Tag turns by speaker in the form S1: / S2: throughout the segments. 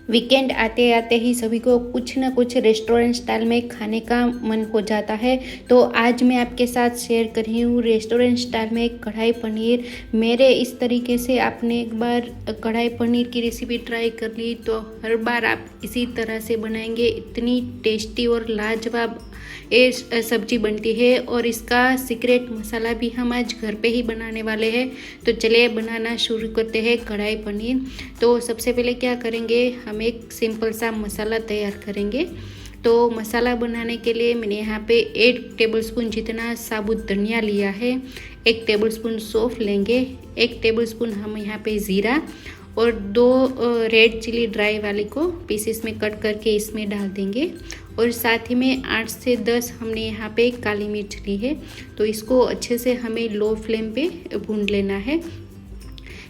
S1: Weekend आते आते ही सभी को कुछ ना कुछ रेस्टोरेंट स्टाइल में खाने का मन हो जाता है। तो आज मैं आपके साथ शेयर कर रही हूँ रेस्टोरेंट स्टाइल में कढ़ाई पनीर। मेरे इस तरीके से आपने एक बार कढ़ाई पनीर की रेसिपी ट्राई कर ली तो हर बार आप इसी तरह से बनाएंगे। इतनी टेस्टी और लाजवाब ये सब्जी बनती है और इसका सीक्रेट मसाला भी हम आज घर पे ही बनाने वाले हैं। तो चलिए बनाना शुरू करते हैं कढ़ाई पनीर। तो सबसे पहले क्या करेंगे, हम एक सिंपल सा मसाला तैयार करेंगे। तो मसाला बनाने के लिए मैंने यहाँ पे 1 टेबलस्पून जितना साबुत धनिया लिया है, 1 टेबलस्पून सौंफ लेंगे, 1 टेबलस्पून हम यहाँ पे ज़ीरा और 2 रेड चिली ड्राई वाली को पीसेस में कट करके इसमें डाल देंगे। और साथ ही में 8 से 10 हमने यहाँ पे काली मिर्च ली है। तो इसको अच्छे से हमें लो फ्लेम पे भून लेना है।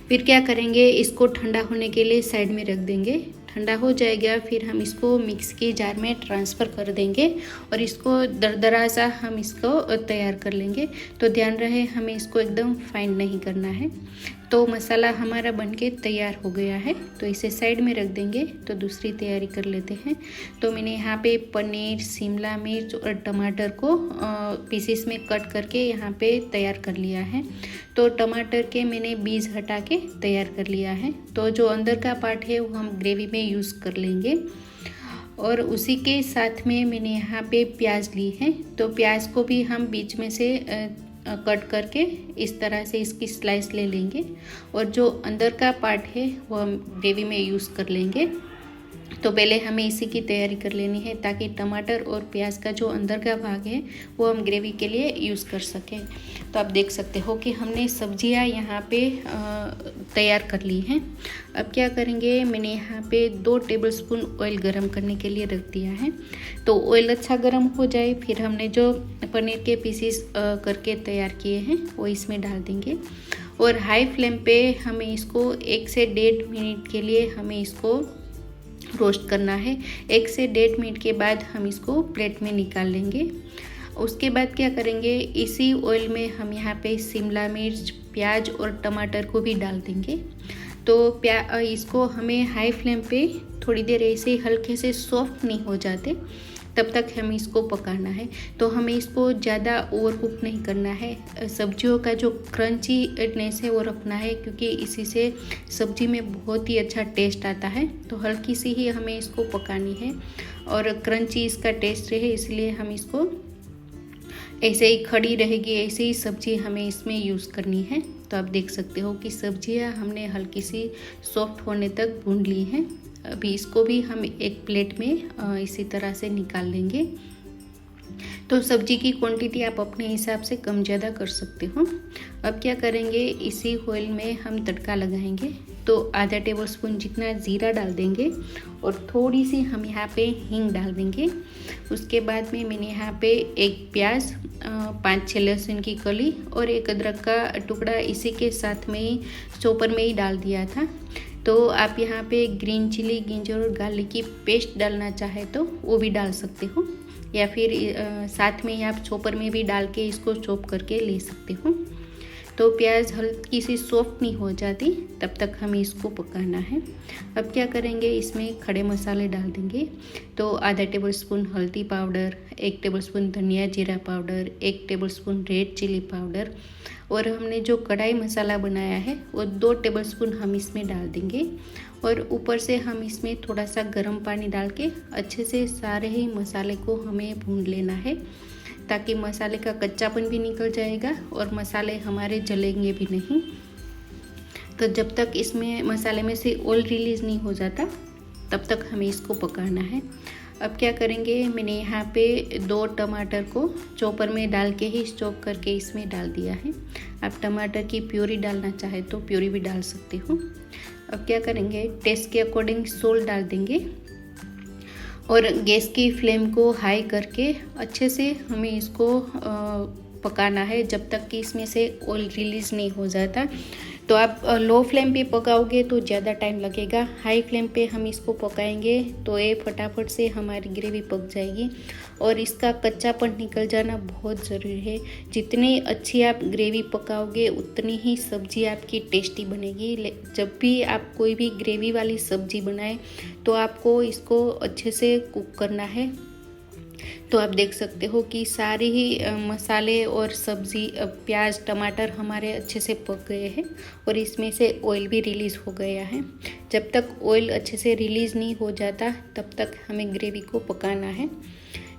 S1: फिर क्या करेंगे, इसको ठंडा होने के लिए साइड में रख देंगे। ठंडा हो जाएगा फिर हम इसको मिक्स की जार में ट्रांसफ़र कर देंगे और इसको दरदरा सा हम इसको तैयार कर लेंगे। तो ध्यान रहे हमें इसको एकदम फाइन नहीं करना है। तो मसाला हमारा बनके तैयार हो गया है, तो इसे साइड में रख देंगे। तो दूसरी तैयारी कर लेते हैं। तो मैंने यहाँ पे पनीर, शिमला मिर्च और टमाटर को पीसेस में कट करके यहाँ पे तैयार कर लिया है। तो टमाटर के मैंने बीज हटा के तैयार कर लिया है। तो जो अंदर का पार्ट है वो हम ग्रेवी में यूज़ कर लेंगे। और उसी के साथ में मैंने यहाँ पे प्याज ली है। तो प्याज को भी हम बीच में से कट करके इस तरह से इसकी स्लाइस ले लेंगे और जो अंदर का पार्ट है वो हम ग्रेवी में यूज़ कर लेंगे। तो पहले हमें इसी की तैयारी कर लेनी है ताकि टमाटर और प्याज का जो अंदर का भाग है वो हम ग्रेवी के लिए यूज़ कर सकें। तो आप देख सकते हो कि हमने सब्जियां यहाँ पे तैयार कर ली हैं। अब क्या करेंगे, मैंने यहाँ पे 2 टेबलस्पून ऑयल गरम करने के लिए रख दिया है। तो ऑयल अच्छा गरम हो जाए फिर हमने जो पनीर के पीसेस करके तैयार किए हैं वो इसमें डाल देंगे और हाई फ्लेम पे हमें इसको 1 से 1.5 मिनट के लिए हमें इसको रोस्ट करना है। 1 से 1.5 मिनट के बाद हम इसको प्लेट में निकाल लेंगे। उसके बाद क्या करेंगे, इसी ऑयल में हम यहाँ पे शिमला मिर्च, प्याज और टमाटर को भी डाल देंगे। तो इसको हमें हाई फ्लेम पे थोड़ी देर ऐसे हल्के से सॉफ्ट नहीं हो जाते तब तक हमें इसको पकाना है। तो हमें इसको ज़्यादा ओवर कुक नहीं करना है। सब्जियों का जो क्रंचीनेस है वो रखना है क्योंकि इसी से सब्जी में बहुत ही अच्छा टेस्ट आता है। तो हल्की सी ही हमें इसको पकानी है और क्रंची इसका टेस्ट रहे इसलिए हम इसको ऐसे ही खड़ी रहेगी, ऐसे ही सब्जी हमें इसमें यूज़ करनी है। तो आप देख सकते हो कि सब्जियां हमने हल्की सी सॉफ्ट होने तक भून ली हैं। अभी इसको भी हम एक प्लेट में इसी तरह से निकाल लेंगे। तो सब्जी की क्वांटिटी आप अपने हिसाब से कम ज़्यादा कर सकते हो। अब क्या करेंगे, इसी ऑयल में हम तड़का लगाएंगे। तो आधा टेबलस्पून जितना ज़ीरा डाल देंगे और थोड़ी सी हम यहाँ पे हींग डाल देंगे। उसके बाद में मैंने यहाँ पे 1 प्याज, 5-6 लहसुन की कली और 1 अदरक का टुकड़ा इसी के साथ में ही चॉपर में ही डाल दिया था। तो आप यहाँ पे ग्रीन चिली, जिंजर और गार्लिक की पेस्ट डालना चाहे तो वो भी डाल सकते हो या फिर साथ में ही आप चॉपर में भी डाल के इसको चॉप करके ले सकते हो। तो प्याज हल्की सी सॉफ्ट नहीं हो जाती तब तक हमें इसको पकाना है। अब क्या करेंगे, इसमें खड़े मसाले डाल देंगे। तो आधा टेबलस्पून हल्दी पाउडर, 1 टेबलस्पून धनिया जीरा powder, 1 tablespoon red chili powder और हमने जो कढ़ाई मसाला बनाया है वो 2 टेबलस्पून हम इसमें डाल देंगे। और ऊपर से हम इसमें थोड़ा सा गर्म पानी डाल के अच्छे से सारे ही मसाले को हमें भून लेना है ताकि मसाले का कच्चापन भी निकल जाएगा और मसाले हमारे जलेंगे भी नहीं। तो जब तक इसमें मसाले में से ऑयल रिलीज़ नहीं हो जाता तब तक हमें इसको पकाना है। अब क्या करेंगे, मैंने यहाँ पे 2 टमाटर को चॉपर में डाल के ही चॉप करके इसमें डाल दिया है। आप टमाटर की प्यूरी डालना चाहे तो प्यूरी भी डाल सकते हो। अब क्या करेंगे, टेस्ट के अकॉर्डिंग सोल्ट डाल देंगे और गैस की फ्लेम को हाई करके अच्छे से हमें इसको पकाना है जब तक कि इसमें से ऑयल रिलीज़ नहीं हो जाता। तो आप लो फ्लेम पे पकाओगे तो ज़्यादा टाइम लगेगा, हाई फ्लेम पे हम इसको पकाएंगे तो ये फटाफट से हमारी ग्रेवी पक जाएगी। और इसका कच्चापन निकल जाना बहुत ज़रूरी है। जितनी अच्छी आप ग्रेवी पकाओगे उतनी ही सब्ज़ी आपकी टेस्टी बनेगी। जब भी आप कोई भी ग्रेवी वाली सब्ज़ी बनाएं तो आपको इसको अच्छे से कुक करना है। तो आप देख सकते हो कि सारे ही मसाले और सब्ज़ी प्याज टमाटर हमारे अच्छे से पक गए हैं और इसमें से ऑयल भी रिलीज़ हो गया है। जब तक ऑयल अच्छे से रिलीज़ नहीं हो जाता तब तक हमें ग्रेवी को पकाना है।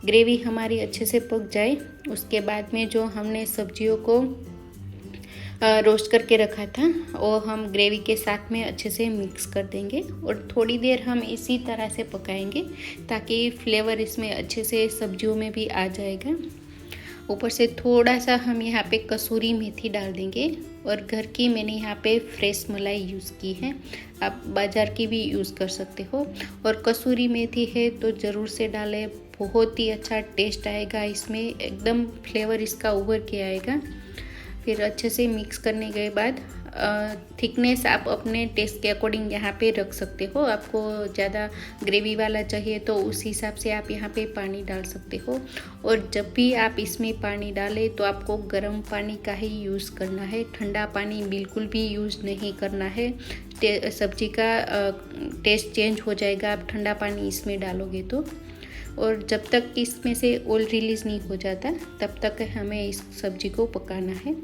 S1: ग्रेवी हमारी अच्छे से पक जाए उसके बाद में जो हमने सब्जियों को रोस्ट करके रखा था वो हम ग्रेवी के साथ में अच्छे से मिक्स कर देंगे और थोड़ी देर हम इसी तरह से पकाएंगे ताकि फ्लेवर इसमें अच्छे से सब्जियों में भी आ जाएगा। ऊपर से थोड़ा सा हम यहाँ पे कसूरी मेथी डाल देंगे और घर की मैंने यहाँ पे फ्रेश मलाई यूज़ की है, आप बाज़ार की भी यूज़ कर सकते हो। और कसूरी मेथी है तो ज़रूर से डालें, बहुत ही अच्छा टेस्ट आएगा इसमें, एकदम फ्लेवर इसका उभर के आएगा। फिर अच्छे से मिक्स करने के बाद थिकनेस आप अपने टेस्ट के अकॉर्डिंग यहाँ पे रख सकते हो। आपको ज़्यादा ग्रेवी वाला चाहिए तो उस हिसाब से आप यहाँ पे पानी डाल सकते हो। और जब भी आप इसमें पानी डालें तो आपको गर्म पानी का ही यूज़ करना है, ठंडा पानी बिल्कुल भी यूज़ नहीं करना है। सब्जी का टेस्ट चेंज हो जाएगा आप ठंडा पानी इसमें डालोगे तो। और जब तक इसमें से ऑयल रिलीज़ नहीं हो जाता तब तक हमें इस सब्ज़ी को पकाना है।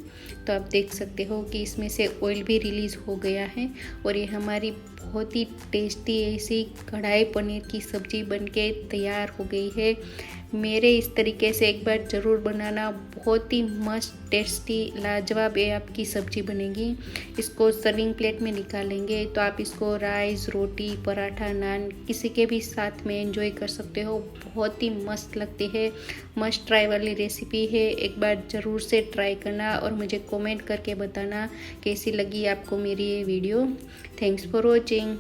S1: तो आप देख सकते हो कि इसमें से ऑयल भी रिलीज़ हो गया है और ये हमारी बहुत ही टेस्टी ऐसी कढ़ाई पनीर की सब्ज़ी बनके तैयार हो गई है। मेरे इस तरीके से एक बार ज़रूर बनाना, बहुत ही मस्त टेस्टी लाजवाब ये आपकी सब्ज़ी बनेगी। इसको सर्विंग प्लेट में निकालेंगे तो आप इसको राइस, रोटी, पराठा, नान किसी के भी साथ में एंजॉय कर सकते हो। बहुत ही मस्त लगती है, मस्ट ट्राई वाली रेसिपी है, एक बार ज़रूर से ट्राई करना और मुझे कमेंट करके बताना कैसी लगी आपको मेरी ये वीडियो। Thanks for watching.